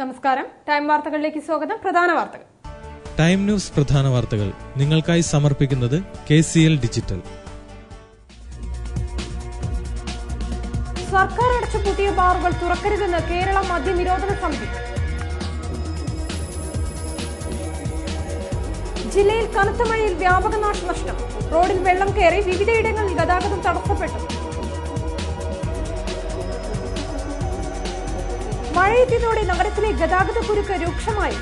നമസ്കാരം. ടൈം വാർത്തകളിലേക്ക് സ്വാഗതം. പ്രധാന വാർത്തകൾ. ടൈം ന്യൂസ് പ്രധാന വാർത്തകൾ നിങ്ങൾക്കായി സമർപ്പിക്കുന്നത് KCL ഡിജിറ്റൽ. സർക്കാർ അടച്ചുപൂട്ടിയ ബാറുകൾ തുറക്കരുതെന്ന് കേരള മദ്യനിരോധന സമിതി. ജില്ലയിൽ കനത്ത മഴയിൽ വ്യാപക നാശനഷ്ടം. റോഡിൽ വെള്ളം കയറി വിവിധയിടങ്ങളിൽ ഗതാഗതം തടസ്സപ്പെട്ടു. മഴയെത്തിയതോടെ നഗരത്തിലെ ഗതാഗതക്കുരുക്ക് രൂക്ഷമായി.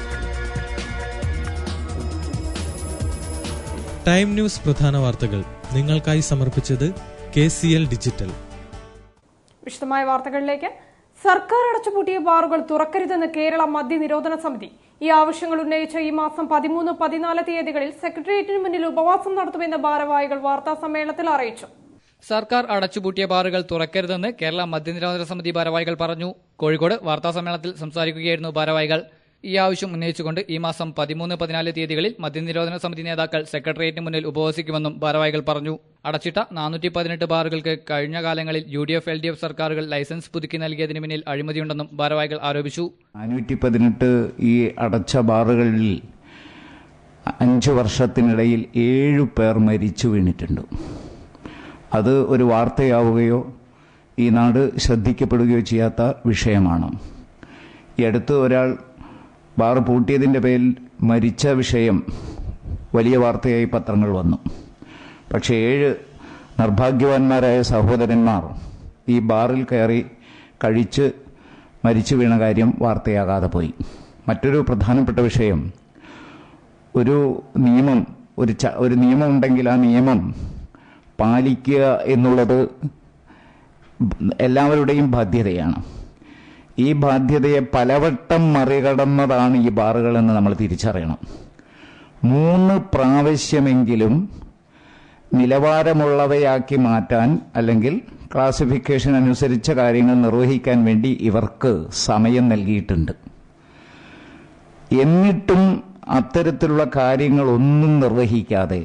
ടൈം ന്യൂസ് പ്രധാന വാർത്തകൾ നിങ്ങൾക്കായി സമർപ്പിച്ചത് KCL ഡിജിറ്റൽ. വിശദമായ വാർത്തകളിലേക്ക്. സർക്കാർ അടച്ചുപൂട്ടിയ ബാറുകൾ തുറക്കരുതെന്ന് കേരള മദ്യനിരോധന സമിതി. ഈ ആവശ്യങ്ങൾ ഉന്നയിച്ച ഈ മാസം 13, 14 തീയതികളിൽ സെക്രട്ടേറിയറ്റിന് മുന്നിൽ ഉപവാസം നടത്തുമെന്ന് ഭാരവാഹികൾ വാർത്താ സമ്മേളനത്തിൽ അറിയിച്ചു. സർക്കാർ അടച്ചുപൂട്ടിയ ബാറുകൾ തുറക്കരുതെന്ന് കേരള മദ്യനിരോധന സമിതി ഭാരവാഹികൾ പറഞ്ഞു. കോഴിക്കോട് വാർത്താസമ്മേളനത്തിൽ സംസാരിക്കുകയായിരുന്നു ഭാരവാഹികൾ. ഈ ആവശ്യം ഉന്നയിച്ചുകൊണ്ട് ഈ മാസം 13, 14 തീയതികളിൽ മദ്യനിരോധന സമിതി നേതാക്കൾ സെക്രട്ടേറിയറ്റിന് മുന്നിൽ ഉപവസിക്കുമെന്നും ഭാരവാഹികൾ പറഞ്ഞു. അടച്ചിട്ട 418 ബാറുകൾക്ക് കഴിഞ്ഞ കാലങ്ങളിൽ UDF, LDF സർക്കാരുകൾ ലൈസൻസ് പുതുക്കി നൽകിയതിന് പിന്നിൽ അഴിമതിയുണ്ടെന്നും ഭാരവാഹികൾ ആരോപിച്ചു. 418 ഈ അടച്ച ബാറുകളിൽ 5 വർഷത്തിനിടയിൽ 7 പേർ മരിച്ചു വീണിട്ടുണ്ട്. അത് ഒരു വാർത്തയാവുകയോ ഈ നാട് ശ്രദ്ധിക്കപ്പെടുകയോ ചെയ്യാത്ത വിഷയമാണ്. ഈ അടുത്ത് ഒരാൾ ബാർ പൂട്ടിയതിൻ്റെ പേരിൽ മരിച്ച വിഷയം വലിയ വാർത്തയായി പത്രങ്ങൾ വന്നു. പക്ഷേ 7 നിർഭാഗ്യവാന്മാരായ സഹോദരന്മാർ ഈ ബാറിൽ കയറി കഴിച്ച് മരിച്ചു വീണ കാര്യം വാർത്തയാകാതെ പോയി. മറ്റൊരു പ്രധാനപ്പെട്ട വിഷയം, ഒരു നിയമം ഉണ്ടെങ്കിൽ ആ നിയമം പാലിക്കുക എന്നുള്ളത് എല്ലാവരുടെയും ബാധ്യതയാണ്. ഈ ബാധ്യതയെ പലവട്ടം മറികടന്നതാണ് ഈ ബാറുകളെന്ന് നമ്മൾ തിരിച്ചറിയണം. 3 പ്രാവശ്യമെങ്കിലും നിലവാരമുള്ളവയാക്കി മാറ്റാൻ അല്ലെങ്കിൽ ക്ലാസിഫിക്കേഷൻ അനുസരിച്ച കാര്യങ്ങൾ നിർവഹിക്കാൻ വേണ്ടി ഇവർക്ക് സമയം നൽകിയിട്ടുണ്ട്. എന്നിട്ടും അത്തരത്തിലുള്ള കാര്യങ്ങളൊന്നും നിർവഹിക്കാതെ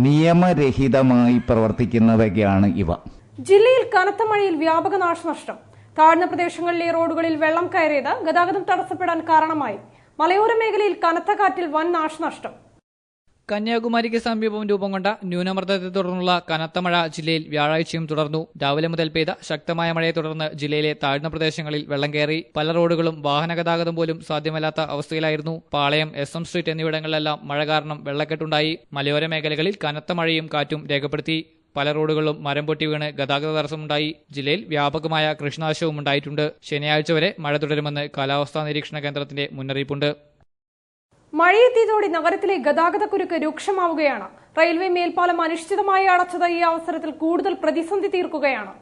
നിയമരഹിതമായി പ്രവർത്തിക്കുന്നവയാണ് ഇവ. ജില്ലയിൽ കനത്ത മഴയിൽ വ്യാപക നാശനഷ്ടം. താഴ്ന്ന പ്രദേശങ്ങളിലെ റോഡുകളിൽ വെള്ളം കയറിയത് ഗതാഗതം തടസ്സപ്പെടാൻ കാരണമായി. മലയോര മേഖലയിൽ കനത്ത കാറ്റിൽ വൻ നാശനഷ്ടം. കന്യാകുമാരിക്ക് സമീപം രൂപം കൊണ്ട ന്യൂനമർദ്ദത്തെ തുടർന്നുള്ള കനത്ത മഴ ജില്ലയിൽ വ്യാഴാഴ്ചയും തുടർന്നു. രാവിലെ മുതൽ പെയ്ത ശക്തമായ മഴയെ തുടർന്ന് ജില്ലയിലെ താഴ്ന്ന പ്രദേശങ്ങളിൽ വെള്ളം കയറി. പല റോഡുകളും വാഹന ഗതാഗതം പോലും സാധ്യമല്ലാത്ത അവസ്ഥയിലായിരുന്നു. പാളയം, SM സ്ട്രീറ്റ് എന്നിവിടങ്ങളിലെല്ലാം മഴ കാരണം വെള്ളക്കെട്ടുണ്ടായി. മലയോര മേഖലകളിൽ കനത്ത മഴയും കാറ്റും രേഖപ്പെടുത്തി. പല റോഡുകളിലും മരം പൊട്ടി വീണ് ഗതാഗത തടസ്സമുണ്ടായി. ജില്ലയിൽ വ്യാപകമായ കൃഷിനാശവും ഉണ്ടായിട്ടുണ്ട്. ശനിയാഴ്ച വരെ മഴ തുടരുമെന്ന് കാലാവസ്ഥാ നിരീക്ഷണ കേന്ദ്രത്തിന്റെ മുന്നറിയിപ്പുണ്ട്. മഴയെത്തിയതോടെ നഗരത്തിലെ ഗതാഗതക്കുരുക്ക് രൂക്ഷമാവുകയാണ്. റെയിൽവേ മേൽപ്പാലം അനിശ്ചിതമായി അടച്ചത് ഈ അവസരത്തിൽ കൂടുതൽ പ്രതിസന്ധി തീർക്കുകയാണ്.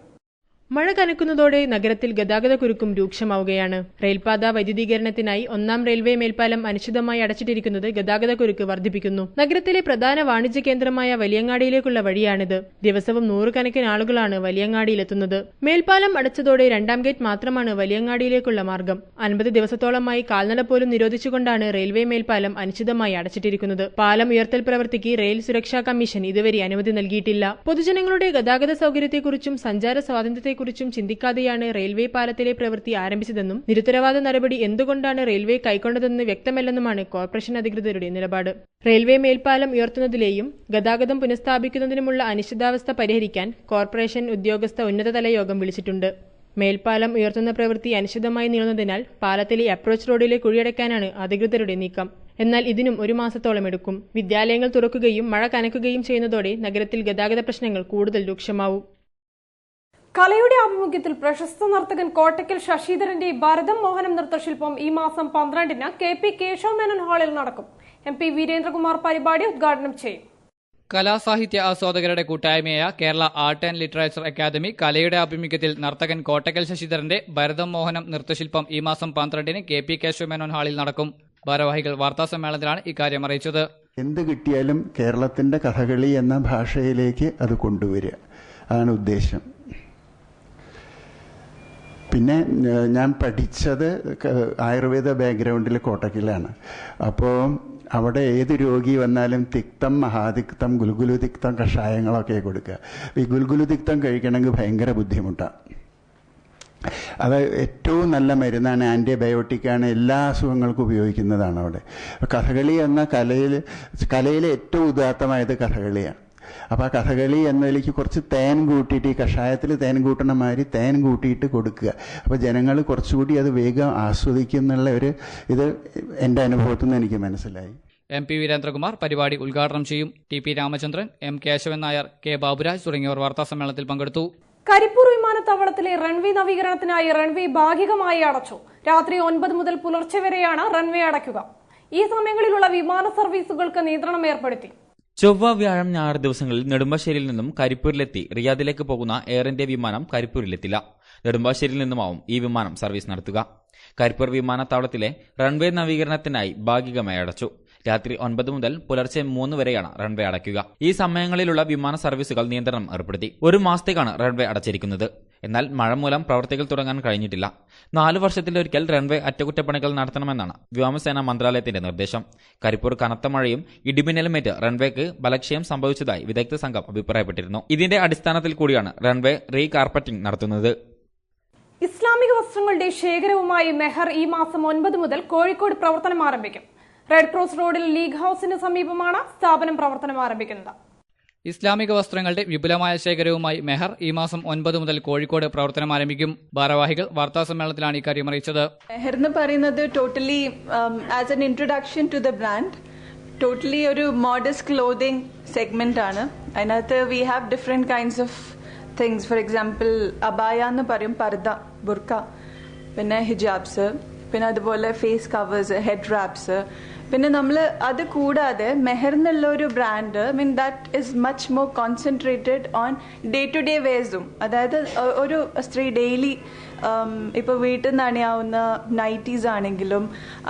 മഴ കനക്കുന്നതോടെ നഗരത്തിൽ ഗതാഗതക്കുരുക്കും രൂക്ഷമാവുകയാണ്. റെയിൽപാത വൈദ്യുതീകരണത്തിനായി 1ാം റെയിൽവേ മേൽപ്പാലം അനിശ്ചിതമായി അടച്ചിട്ടിരിക്കുന്നത് ഗതാഗതക്കുരുക്ക് വർദ്ധിപ്പിക്കുന്നു. നഗരത്തിലെ പ്രധാന വാണിജ്യ കേന്ദ്രമായ വലിയങ്ങാടിയിലേക്കുള്ള വഴിയാണിത്. ദിവസവും 100 കണക്കിന് ആളുകളാണ് വലിയങ്ങാടിയിലെത്തുന്നത്. മേൽപ്പാലം അടച്ചതോടെ 2ാം ഗേറ്റ് മാത്രമാണ് വലിയങ്ങാടിയിലേക്കുള്ള മാർഗം. 50 ദിവസത്തോളമായി കാൽനട പോലും നിരോധിച്ചുകൊണ്ടാണ് റെയിൽവേ മേൽപ്പാലം അനിശ്ചിതമായി അടച്ചിട്ടിരിക്കുന്നത്. പാലം ഉയർത്തൽ പ്രവൃത്തിക്ക് റെയിൽ സുരക്ഷാ കമ്മീഷൻ ഇതുവരെ അനുമതി നൽകിയിട്ടില്ല. പൊതുജനങ്ങളുടെ ഗതാഗത സൌകര്യത്തെക്കുറിച്ചും സഞ്ചാര സ്വാതന്ത്ര്യത്തെ കുറിച്ചും ചിന്തിക്കാതെയാണ് റെയിൽവേ പാലത്തിലെ പ്രവൃത്തി ആരംഭിച്ചതെന്നും നിരുത്തരവാദ നടപടി എന്തുകൊണ്ടാണ് റെയിൽവേ കൈക്കൊണ്ടതെന്ന് വ്യക്തമല്ലെന്നുമാണ് കോർപ്പറേഷൻ അധികൃതരുടെ നിലപാട്. റെയിൽവേ മേൽപ്പാലം ഉയർത്തുന്നതിലെയും ഗതാഗതം പുനഃസ്ഥാപിക്കുന്നതിനുമുള്ള അനിശ്ചിതാവസ്ഥ പരിഹരിക്കാൻ കോർപ്പറേഷൻ ഉദ്യോഗസ്ഥ ഉന്നതതല യോഗം വിളിച്ചിട്ടുണ്ട്. മേൽപ്പാലം ഉയർത്തുന്ന പ്രവൃത്തി അനിശ്ചിതമായി നീളുന്നതിനാൽ പാലത്തിലെ അപ്രോച്ച് റോഡിലെ കുഴിയടയ്ക്കാനാണ് അധികൃതരുടെ നീക്കം. എന്നാൽ ഇതിനും 1 മാസത്തോളം എടുക്കും. വിദ്യാലയങ്ങൾ തുറക്കുകയും മഴ കനക്കുകയും ചെയ്യുന്നതോടെ നഗരത്തിൽ ഗതാഗത പ്രശ്നങ്ങൾ കൂടുതൽ രൂക്ഷമാവും. കലയുടെ ആഭിമുഖ്യത്തിൽ പ്രശസ്ത നർത്തകൻ കോട്ടയ്ക്കൽ ശശിധരന്റെ ഭരതം മോഹനം നൃത്തശില്പം ഈ മാസം 12-ന് KP കേശവ മേനോൻ ഹാളിൽ നടക്കും. MP വീരേന്ദ്രകുമാർ പരിപാടി ഉദ്ഘാടനം ചെയ്യും. കലാസാഹിത്യ ആസ്വാദകരുടെ കൂട്ടായ്മയായ Kerala art and literature academy കലയുടെ ആഭിമുഖ്യത്തിൽ നർത്തകൻ കോട്ടയ്ക്കൽ ശശിധരന്റെ ഭരതം മോഹനം നൃത്തശില്പം ഈ മാസം 12-ന് KP കേശവ മേനോൻ ഹാളിൽ നടക്കും. ഭാരവാഹികൾ വാർത്താസമ്മേളനത്തിലാണ് ഇക്കാര്യം അറിയിച്ചത്. എന്ത് കിട്ടിയാലും കേരളത്തിന്റെ കഥകളി എന്ന ഭാഷയിലേക്ക് അത് കൊണ്ടുവരിക അതാണ് ഉദ്ദേശം. പിന്നെ ഞാൻ പഠിച്ചത് ആയുർവേദ ബാക്ക്ഗ്രൗണ്ടിൽ കോട്ടക്കിലാണ്. അപ്പോൾ അവിടെ ഏത് രോഗി വന്നാലും തിക്തം, മഹാതിക്തം, ഗുൽഗുലുതിക്തം കഷായങ്ങളൊക്കെ കൊടുക്കുക. ഈ ഗുൽഗുലുതിക്തം കഴിക്കണമെങ്കിൽ ഭയങ്കര ബുദ്ധിമുട്ടാണ്. അത് ഏറ്റവും നല്ല മരുന്നാണ്, ആൻറ്റിബയോട്ടിക്കാണ്, എല്ലാ അസുഖങ്ങൾക്കും ഉപയോഗിക്കുന്നതാണ് അവിടെ. കഥകളി എന്ന കലയിലെ ഏറ്റവും ഉദാത്തമായത് കഥകളിയാണ്. അപ്പോൾ ആ കഥകളി എന്നതിലേക്ക് കുറച്ച് തേൻ കൂട്ടിയിട്ട്, ഈ കഷായത്തിൽ തേൻ കൂട്ടണ മാതിരി തേൻ കൂട്ടിയിട്ട് കൊടുക്കുക. അപ്പോൾ ജനങ്ങൾ കുറച്ചുകൂടി അത് വേഗം ആസ്വദിക്കും എന്നുള്ള ഇത് എൻ്റെ അനുഭവത്തിൽ നിന്ന് എനിക്ക് മനസ്സിലായി. MP വീരേന്ദ്രകുമാർ പരിപാടി ഉദ്ഘാടനം ചെയ്യും. TP Ramachandran, M Keshavan Nair, K Baburaj തുടങ്ങിയവർ വാർത്താസമ്മേളനത്തിൽ പങ്കെടുത്തു. കരിപ്പൂർ വിമാനത്താവളത്തിലെ റൺവേ നവീകരണത്തിനായി റൺവേ ഭാഗികമായി അടച്ചു. രാത്രി 9 മുതൽ പുലർച്ചെ വരെയാണ് റൺവേ അടയ്ക്കുക. ഈ സമയങ്ങളിലുള്ള വിമാന സർവീസുകൾക്ക് നിയന്ത്രണം ഏർപ്പെടുത്തി. ചൊവ്വ, വ്യാഴം, ഞായർ ദിവസങ്ങളിൽ നെടുമ്പാശ്ശേരിയിൽ നിന്നും കരിപ്പൂരിലെത്തി റിയാദിലേക്ക് പോകുന്ന എയർ ഇന്ത്യ വിമാനം കരിപ്പൂരിലെത്തില്ല. നെടുമ്പാശ്ശേരിയിൽ നിന്നുമാവും ഈ വിമാനം സർവീസ് നടത്തുക. കരിപ്പൂർ വിമാനത്താവളത്തിലെ റൺവേ നവീകരണത്തിനായി ഭാഗികമായി അടച്ചു. രാത്രി 9 മുതൽ പുലർച്ചെ 3 വരെയാണ് റൺവേ അടയ്ക്കുക. ഈ സമയങ്ങളിലുള്ള വിമാന സർവീസുകൾ നിയന്ത്രണം ഏർപ്പെടുത്തി. 1 മാസത്തേക്കാണ് റൺവേ അടച്ചിരിക്കുന്നത്. എന്നാൽ മഴ മൂലം പ്രവർത്തികൾ തുടങ്ങാൻ കഴിഞ്ഞിട്ടില്ല. 4 വർഷത്തിലൊരിക്കൽ റൺവേ അറ്റകുറ്റപ്പണികൾ നടത്തണമെന്നാണ് വ്യോമസേനാ മന്ത്രാലയത്തിന്റെ നിർദ്ദേശം. കരിപ്പൂർ കനത്ത മഴയും ഇടിമിന്നലുമേറ്റ് റൺവേക്ക് ബലക്ഷയം സംഭവിച്ചതായി വിദഗ്ധ സംഘം അഭിപ്രായപ്പെട്ടിരുന്നു. ഇതിന്റെ അടിസ്ഥാനത്തിൽ കൂടിയാണ് റൺവേ റീകാർപ്പറ്റിംഗ് നടത്തുന്നത്. ഇസ്ലാമിക വസ്ത്രങ്ങളുടെ ശേഖരവുമായി മെഹർ ഈ മാസം 9 മുതൽ കോഴിക്കോട് പ്രവർത്തനം ആരംഭിക്കും. റെഡ് ക്രോസ് റോഡിൽ ലീഗ് ഹൌസിന് സമീപമാണ് സ്ഥാപനം പ്രവർത്തനം ആരംഭിക്കുന്നത്. ഇസ്ലാമിക വസ്ത്രങ്ങളുടെ വിപുലമായ ശേഖരവുമായി മെഹർ ഈ മാസം 9 മുതൽ കോഴിക്കോട് പ്രവർത്തനം ആരംഭിക്കും. ഭാരവാഹികൾ വാർത്താസമ്മേളനത്തിലാണ് ഇക്കാര്യം അറിയിച്ചത്. മെഹർ എന്ന് പറയുന്നത് totally as an introduction to the brand, totally ഒരു മോഡസ്റ്റ് ക്ലോതിങ് സെഗ്മെന്റ് ആണ്. അതിനകത്ത് we have different kinds of things. For example അബായ എന്ന് പറയും, പർദ, ബുർക്ക, പിന്നെ ഹിജാബ്സ്, പിന്നെ അതുപോലെ ഫേസ് കവേഴ്സ്, ഹെഡ് റാപ്സ്. പിന്നെ നമ്മൾ അത് കൂടാതെ മെഹർ എന്നുള്ള ഒരു brand that is much more concentrated on day to day വേഴ്സും. അതായത് ഒരു സ്ത്രീ ഡെയിലി ഇപ്പോൾ വീട്ടിൽ നിന്ന് അണിയാവുന്ന നൈറ്റീസ് ആണെങ്കിലും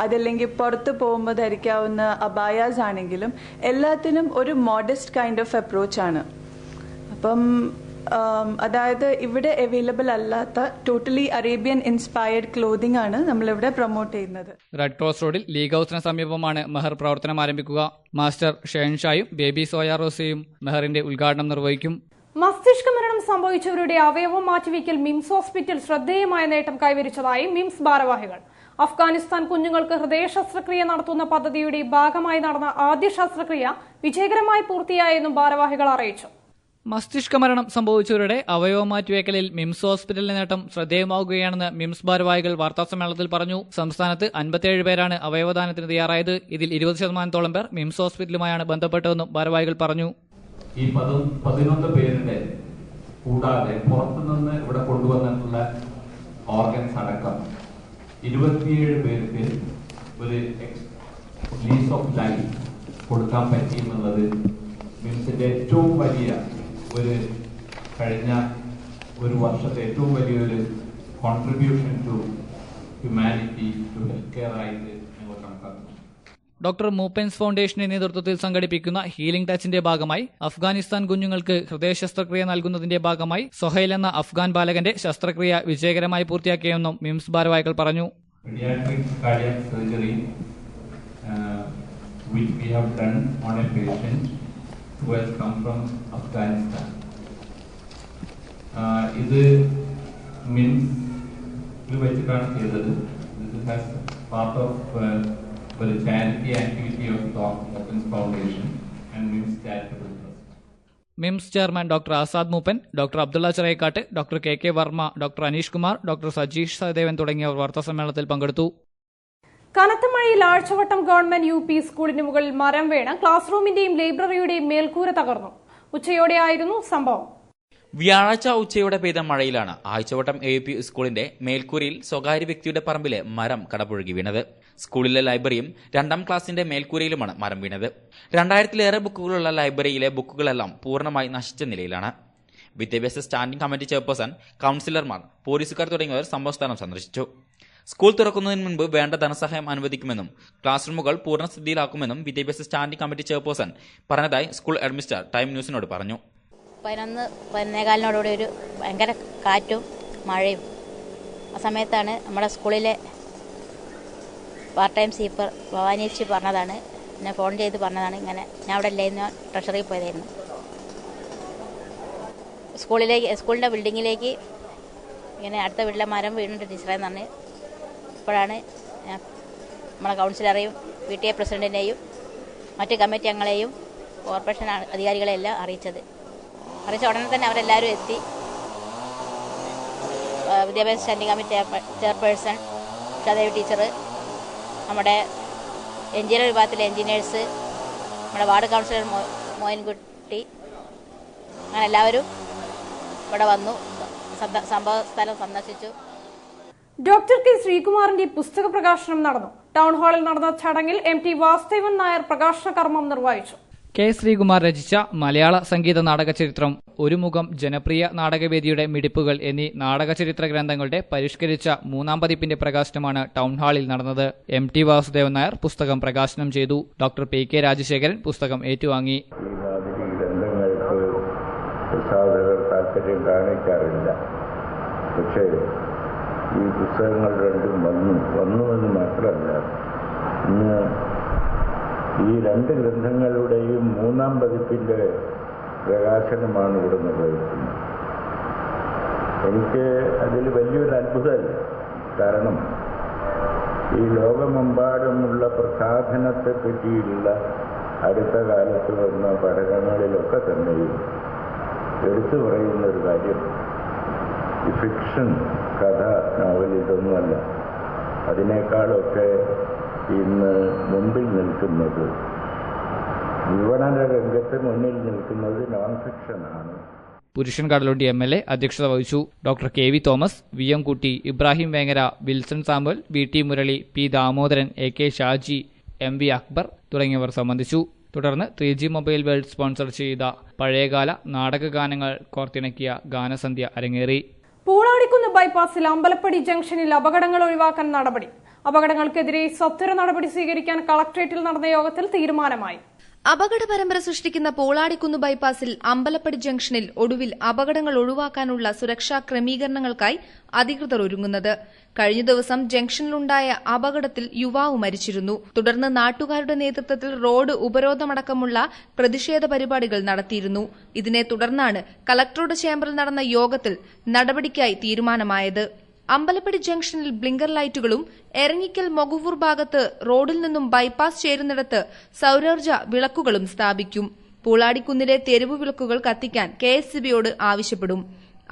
അതല്ലെങ്കിൽ പുറത്ത് പോകുമ്പോൾ ധരിക്കാവുന്ന അബായാസ് ആണെങ്കിലും എല്ലാത്തിനും ഒരു മോഡസ്റ്റ് കൈൻഡ് ഓഫ് അപ്രോച്ചാണ്. അപ്പം അതായത് ഇവിടെ അവൈലബിൾ അല്ലാത്ത ടോട്ടലി അറേബ്യൻ ഇൻസ്പയർഡ് ക്ലോതിംഗ് ആണ് നമ്മളിവിടെ പ്രൊമോട്ട് ചെയ്യുന്നത്. റെഡ് ക്രോസ് റോഡിൽ ലീഗ് ഹൌസിന് സമീപമാണ് മെഹർ പ്രവർത്തനം ആരംഭിക്കുക. മാസ്റ്റർ ഷെഹൻഷായും ബേബി സോയ റോസയും മെഹറിന്റെ ഉദ്ഘാടനം നിർവഹിക്കും. മസ്തിഷ്ക മരണം സംഭവിച്ചവരുടെ അവയവം മാറ്റിവെക്കൽ മിംസ് ഹോസ്പിറ്റൽ ശ്രദ്ധേയമായ നേട്ടം കൈവരിച്ചതായി മിംസ് ഭാരവാഹികൾ. അഫ്ഗാനിസ്ഥാൻ കുഞ്ഞുങ്ങൾക്ക് ഹൃദയ ശസ്ത്രക്രിയ നടത്തുന്ന പദ്ധതിയുടെ ഭാഗമായി നടന്ന ആദ്യ ശസ്ത്രക്രിയ വിജയകരമായി പൂർത്തിയായെന്നും ഭാരവാഹികൾ അറിയിച്ചു. മസ്തിഷ്ക മരണം സംഭവിച്ചവരുടെ അവയവ മാറ്റിവെക്കലിൽ മിംസ് ഹോസ്പിറ്റലിന്റെ നേട്ടം ശ്രദ്ധേയമാവുകയാണെന്ന് മിംസ് ഭാരവാഹികൾ വാർത്താസമ്മേളനത്തിൽ പറഞ്ഞു. സംസ്ഥാനത്ത് 57 പേരാണ് അവയവദാനത്തിന് തയ്യാറായത്. ഇതിൽ 20% പേർ മിംസ് ഹോസ്പിറ്റലുമായാണ് ബന്ധപ്പെട്ടതെന്നും ഭാരവാഹികൾ പറഞ്ഞു. ഈ 11 പേരുടെ കൂടാതെ പുറത്തുനിന്ന് ഇവിടെ കൊണ്ടുവന്നിട്ടുള്ള ഓർഗൻസ് അടക്കം 27 പേർക്ക് ഒരു ലീസ് ഓഫ് ലൈഫ് കൊടുക്കാൻ പറ്റിയെന്നുള്ളത് മിംസിന്റെ ഏറ്റവും വലിയ കഴിഞ്ഞ ഒരു വർഷത്തെ ഏറ്റവും വലിയൊരു contribution to humanity, to health care ആയിട്ട് ഞങ്ങൾ കണക്കാക്കുന്നു. ഡോക്ടർ മൂപ്പൻസ് ഫൗണ്ടേഷന്റെ നേതൃത്വത്തിൽ സംഘടിപ്പിക്കുന്ന ഹീലിംഗ് ടച്ചിന്റെ ഭാഗമായി അഫ്ഗാനിസ്ഥാൻ കുഞ്ഞുങ്ങൾക്ക് ഹൃദയ ശസ്ത്രക്രിയ നൽകുന്നതിന്റെ ഭാഗമായി സൊഹൈൽ എന്ന അഫ്ഗാൻ ബാലകന്റെ ശസ്ത്രക്രിയ വിജയകരമായി പൂർത്തിയാക്കിയെന്നും മിംസ് ഭാരവാഹികൾ പറഞ്ഞു. Pediatric cardiac surgery which we have done on a patient who has come from Afghanistan. ഇത് മിംസിൽ വെച്ചിട്ടാണ് ചെയ്തത്. This is part of ഒരു charity activity of Moopens foundation and MIMS charitable trust. MIMS chairman doctor Azad Moopen, doctor Abdulla Chirayakkat, doctor KK Varma, doctor Aneesh Kumar, doctor Sajeesh Sahadevan തുടങ്ങിയവർ വാർത്താസമ്മേളനത്തിൽ പങ്കെടുത്തു. കനത്ത മഴയിൽ ആഴ്ചവട്ടം government UP സ്കൂളിന് മുകളിൽ മരം വീണ് ക്ലാസ് റൂമിന്റെയും ലൈബ്രറിയുടെയും മേൽക്കൂര തകർന്നു. ഉച്ചയോടെയായിരുന്നു സംഭവം. വ്യാഴാഴ്ച ഉച്ചയോടെ പെയ്ത മഴയിലാണ് ആഴ്ചവട്ടം AUP സ്കൂളിന്റെ മേൽക്കൂരയിൽ സ്വകാര്യ വ്യക്തിയുടെ പറമ്പിലെ മരം കടപുഴകി വീണത്. സ്കൂളിലെ ലൈബ്രറിയും 2ാം ക്ലാസിന്റെ മേൽക്കൂരയിലുമാണ് മരം വീണത്. 2000-ലേറെ ബുക്കുകളുള്ള ലൈബ്രറിയിലെ ബുക്കുകളെല്ലാം പൂർണ്ണമായി നശിച്ച നിലയിലാണ്. വിദ്യാഭ്യാസ സ്റ്റാൻഡിംഗ് കമ്മിറ്റി ചെയർപേഴ്സൺ, കൌൺസിലർമാർ, പോലീസുകാർ തുടങ്ങിയവർ സംഭവസ്ഥലം സന്ദർശിച്ചു. സ്കൂൾ തുറക്കുന്നതിന് മുൻപ് വേണ്ട ധനസഹായം അനുവദിക്കുമെന്നും ക്ലാസ് റൂമുകൾ പൂർണ്ണസ്ഥിതിയിലാക്കുമെന്നും വിദ്യാഭ്യാസ സ്റ്റാൻഡിംഗ് കമ്മിറ്റി ചെയർപേഴ്സൺ പറഞ്ഞതായി സ്കൂൾ ഹെഡ്മിസ്റ്റർ ടൈം ന്യൂസിനോട് പറഞ്ഞു. 11-11:15 ഒരു ഭയങ്കര കാറ്റും മഴയും. ആ സമയത്താണ് നമ്മുടെ സ്കൂളിലെ പാർട്ട് ടൈം സ്വീപ്പർ ഭവാനിയേച്ചി പറഞ്ഞതാണ്, എന്നെ ഫോൺ ചെയ്ത് പറഞ്ഞതാണ് ഇങ്ങനെ. ഞാൻ അവിടെ ഇല്ലായിരുന്നു, ട്രഷറിയിൽ പോയതായിരുന്നു. സ്കൂളിൻ്റെ ബിൽഡിങ്ങിലേക്ക് ഇങ്ങനെ അടുത്ത വീട്ടിലെ മരം വീടിൻ്റെ ടീച്ചറെന്ന് പറഞ്ഞ് ഇപ്പോഴാണ് നമ്മളെ കൗൺസിലറെയും PTA പ്രസിഡന്റിനെയും മറ്റ് കമ്മിറ്റി അംഗങ്ങളെയും കോർപ്പറേഷൻ അധികാരികളെല്ലാം അറിയിച്ചത്. അറിയിച്ച ഉടനെ തന്നെ അവരെല്ലാവരും എത്തി. വിദ്യാഭ്യാസ സ്റ്റാൻഡിംഗ് കമ്മിറ്റി ചെയർപേഴ്സൺ ഷാദേവി ടീച്ചർ, നമ്മുടെ എഞ്ചിനീയർ വിഭാഗത്തിലെ എഞ്ചിനീയേഴ്സ്, നമ്മുടെ വാർഡ് കൗൺസിലർ മോയിൻകുട്ടി, അങ്ങനെ എല്ലാവരും ഇവിടെ വന്നു, സംഭവ സ്ഥലം സന്ദർശിച്ചു. ഡോക്ടർ കെ ശ്രീകുമാറിന്റെ പുസ്തക പ്രകാശനം നടന്നു. ടൗൺ ഹാളിൽ നടന്ന ചടങ്ങിൽ MT വാസുദേവൻ നായർ പ്രകാശന കർമ്മം നിർവഹിച്ചു. കെ ശ്രീകുമാർ രചിച്ച മലയാള സംഗീത നാടക ചരിത്രം, ഒരു മുഖം, ജനപ്രിയ നാടകവേദിയുടെ മിടിപ്പുകൾ എന്നീ നാടകചരിത്ര ഗ്രന്ഥങ്ങളുടെ പരിഷ്കരിച്ച 3ാം പതിപ്പിന്റെ പ്രകാശനമാണ് ടൗൺ ഹാളിൽ നടന്നത്. MT വാസുദേവൻ നായർ പുസ്തകം പ്രകാശനം ചെയ്തു. ഡോക്ടർ PK രാജശേഖരൻ പുസ്തകം ഏറ്റുവാങ്ങി. താല്പര്യം കാണിക്കാറില്ല. പക്ഷേ ഈ പുസ്തകങ്ങൾ രണ്ടും വന്നുവെന്ന് മാത്രമല്ല, ഇന്ന് ഈ 2 ഗ്രന്ഥങ്ങളുടെയും 3ാം പതിപ്പിൻ്റെ പ്രകാശനമാണ് ഇവിടെ നിർവഹിക്കുന്നത്. എനിക്ക് അതിൽ വലിയൊരു അത്ഭുതമല്ല. കാരണം ഈ ലോകമെമ്പാടുമുള്ള പ്രസാധനത്തെ പറ്റിയുള്ള അടുത്ത കാലത്ത് വന്ന പഠനങ്ങളിലൊക്കെ തന്നെയും എടുത്തു പറയുന്ന ഒരു കാര്യം, ഈ ഫിക്ഷൻ, കഥ, നോവൽ ഇതൊന്നുമല്ല. അതിനേക്കാളൊക്കെ ഇന്ന് മുമ്പിൽ നിൽക്കുന്നത്, വിപണന രംഗത്ത് മുന്നിൽ നിൽക്കുന്നത് നോൺ ഫിക്ഷനാണ്. പുരുഷൻ കടലുണ്ടി MLA അധ്യക്ഷത വഹിച്ചു. ഡോക്ടർ KV തോമസ്, VM കുട്ടി, Ibrahim Vengara, Wilson Samuel, VT Murali, P Damodaran, AK Shaji, MV Akbar തുടങ്ങിയവർ സംബന്ധിച്ചു. തുടർന്ന് 3G മൊബൈൽ വേൾഡ് സ്പോൺസർ ചെയ്ത പഴയകാല നാടകഗാനങ്ങൾ കോർത്തിണക്കിയ ഗാനസന്ധ്യ അരങ്ങേറി. പൂളാടിക്കുന്ന് ബൈപ്പാസിൽ അമ്പലപ്പടി ജംഗ്ഷനിൽ അപകടങ്ങൾ ഒഴിവാക്കാൻ നടപടി. അപകടങ്ങൾക്കെതിരെ സത്വര നടപടി സ്വീകരിക്കാൻ കളക്ടറേറ്റിൽ നടന്ന യോഗത്തിൽ തീരുമാനമായി. അപകട പരമ്പര സൃഷ്ടിക്കുന്ന പൂളാടിക്കുന്ന് ബൈപ്പാസിൽ അമ്പലപ്പടി ജംഗ്ഷനിൽ ഒടുവിൽ അപകടങ്ങൾ ഒഴിവാക്കാനുള്ള സുരക്ഷാ ക്രമീകരണങ്ങൾക്കായി അധികൃതർ ഒരുങ്ങുന്നത്. കഴിഞ്ഞ ദിവസം ജംഗ്ഷനിലുണ്ടായ അപകടത്തിൽ യുവാവ് മരിച്ചിരുന്നു. തുടർന്ന് നാട്ടുകാരുടെ നേതൃത്വത്തിൽ റോഡ് ഉപരോധമടക്കമുള്ള പ്രതിഷേധ പരിപാടികൾ നടത്തിയിരുന്നു. ഇതിനെ തുടർന്നാണ് കളക്ടറുടെ ചേംബറിൽ നടന്ന യോഗത്തിൽ നടപടിക്കായി തീരുമാനമായത്. അമ്പലപ്പടി ജംഗ്ഷനിൽ ബ്ലിങ്കർ ലൈറ്റുകളും എരഞ്ഞിക്കൽ മൊകുവൂർ ഭാഗത്ത് റോഡിൽ നിന്നും ബൈപ്പാസ് ചേരുന്നിടത്ത് സൌരോർജ്ജ വിളക്കുകളും സ്ഥാപിക്കും. പൂളാടിക്കുന്നിലെ തെരുവു വിളക്കുകൾ കത്തിക്കാൻ KSCBയോട് ആവശ്യപ്പെടും.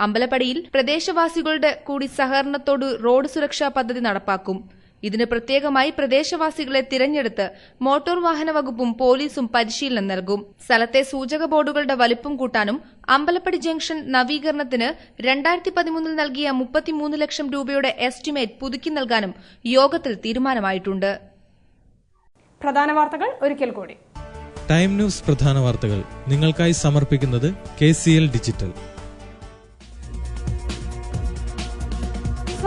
അമ്പലപ്പടിയിൽ പ്രദേശവാസികളുടെ കൂടി സഹകരണത്തോട് റോഡ് സുരക്ഷാ പദ്ധതി നടപ്പാക്കും. ഇതിന് പ്രത്യേകമായി പ്രദേശവാസികളെ തിരഞ്ഞെടുത്ത് മോട്ടോർ വാഹന വകുപ്പും പോലീസും പരിശീലനം നൽകും. സ്ഥലത്തെ സൂചക ബോർഡുകളുടെ വലിപ്പം കൂട്ടാനും അമ്പലപ്പടി ജംഗ്ഷൻ നവീകരണത്തിന് 2013 നൽകിയ 33 ലക്ഷം രൂപയുടെ എസ്റ്റിമേറ്റ് പുതുക്കി നൽകാനും യോഗത്തിൽ തീരുമാനമായിട്ടുണ്ട്. പ്രധാന വാർത്തകൾ ഒരിക്കൽ കൂടി. ടൈം ന്യൂസ് പ്രധാന വാർത്തകൾ നിങ്ങൾക്കായി സമർപ്പിക്കുന്നത് KCL ഡിജിറ്റൽ.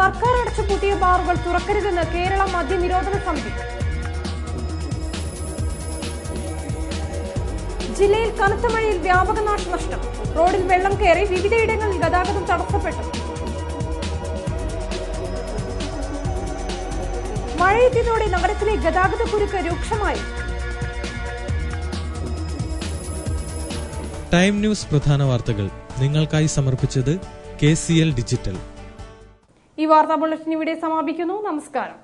സർക്കാർ അടച്ചുപൂട്ടിയ ബാറുകൾ തുറക്കരുതെന്ന് കേരള മദ്യനിരോധന സമിതി. ജില്ലയിൽ കനത്ത മഴയിൽ വ്യാപക നാശനഷ്ടം. റോഡിൽ വെള്ളം കയറി വിവിധയിടങ്ങളിൽ ഗതാഗതം തടസ്സപ്പെട്ടു. മഴയെത്തിയതോടെ നഗരത്തിലെ ഗതാഗത കുരുക്ക് രൂക്ഷമായി. ടൈം ന്യൂസ് പ്രധാന വാർത്തകൾ നിങ്ങൾക്കായി സമർപ്പിച്ചത് KCL ഡിജിറ്റൽ. ഈ വാർത്താ ബുള്ളറ്റിൻ ഇവിടെ സമാപിക്കുന്നു. നമസ്കാരം.